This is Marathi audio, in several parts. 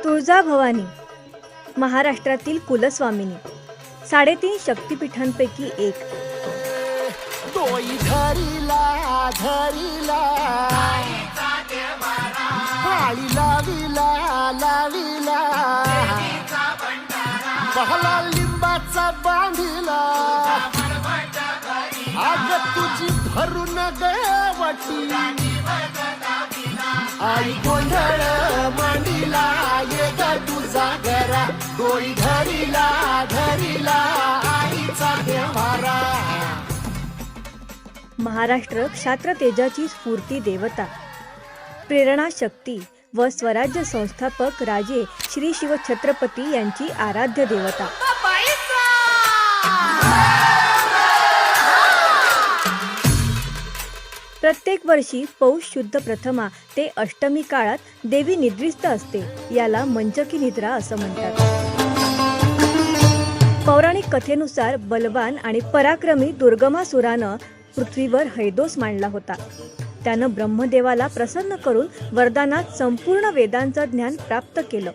तुळजाभवानी महाराष्ट्रातील कुलस्वामिनी, 3.5 शक्तिपीठांपैकी एक. तोई धरीला धरीला पाळी लाविला लाविला बहला लिंबाचा बांधिला आग तुझी भरून गवटी आई गोंधळ मांडीला ये ग तुझा घरा डोई धरीला धरीला आईचा देवारा. महाराष्ट्र क्षात्र तेजाची स्फूर्ती देवता, प्रेरणा शक्ती व स्वराज्य संस्थापक राजे श्री शिवछत्रपती यांची आराध्य देवता. प्रत्येक वर्षी पौष शुद्ध प्रथमा ते अष्टमी काळात देवी निद्रिस्त असते. याला मंचकी निद्रा असं म्हणतात. पौराणिक कथेनुसार बलवान आणि पराक्रमी दुर्गमासुरानं पृथ्वीवर हैदोस मांडला होता. त्यानं ब्रह्मदेवाला प्रसन्न करून वरदानात संपूर्ण वेदांचं ज्ञान प्राप्त केलं.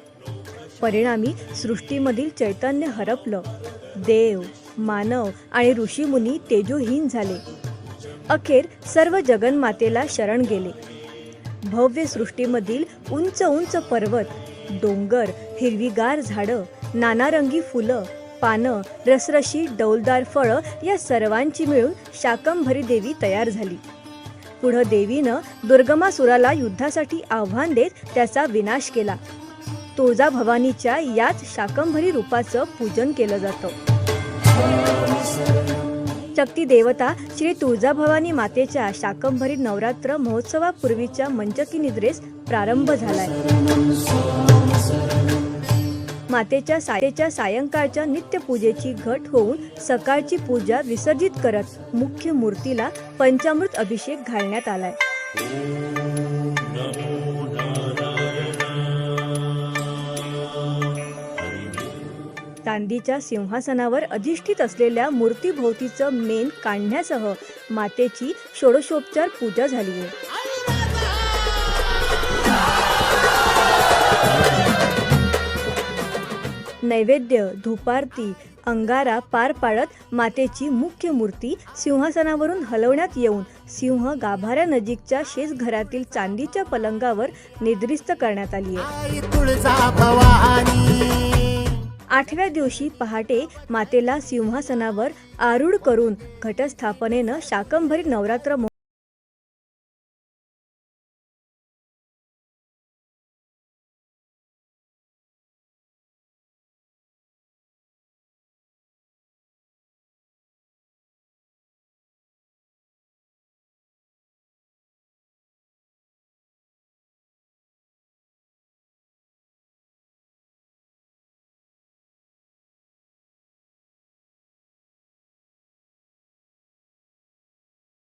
परिणामी सृष्टीमधील चैतन्य हरपलं. देव, मानव आणि ऋषीमुनी तेजोहीन झाले. अखेर सर्व जगन्मातेला शरण गेले. भव्य सृष्टीमधील उंच उंच पर्वत, डोंगर, हिरवीगार झाडं, नानारंगी फुलं, पानं, रसरशी डौलदार फळं या सर्वांची मिळून शाकंभरी देवी तयार झाली. पुढं देवीनं दुर्गमासुराला युद्धासाठी आव्हान देत त्याचा विनाश केला. तुळजाभवानीच्या याच शाकंभरी रूपाचं पूजन केलं जातं. शक्ती देवता श्री तुळजाभवानी मातेच्या शाकंभरी नवरात्र महोत्सवापूर्वीच्या मंचकी प्रारंभ झालाय. मातेच्या सायंकाळच्या नित्यपूजेची घट होऊन सकाळची पूजा विसर्जित करत मुख्य मूर्तीला पंचामृत अभिषेक घालण्यात आलाय. चांदीच्या सिंहासनावर अधिष्ठित असलेल्या मूर्तीभोवतीचं मेण काढण्यासह मातेची षोडशोपचार पूजा झाली आहे. नैवेद्य, धूपारती, अंगारा पार पाडत मातेची मुख्य मूर्ती सिंहासनावरून हलवण्यात येऊन सिंह गाभाऱ्यानजीकच्या शेजघरातील चांदीच्या पलंगावर निद्रिस्त करण्यात आली आहे. 8व्या दिवशी पहाटे मातेला सिंहासनावर आरूढ करून घटस्थापनेनं शाकंभरी नवरात्र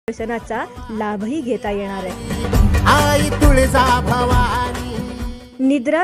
दर्शनाचा लाभही घेता येणार आहे. आई तुळजाभवानी निद्रा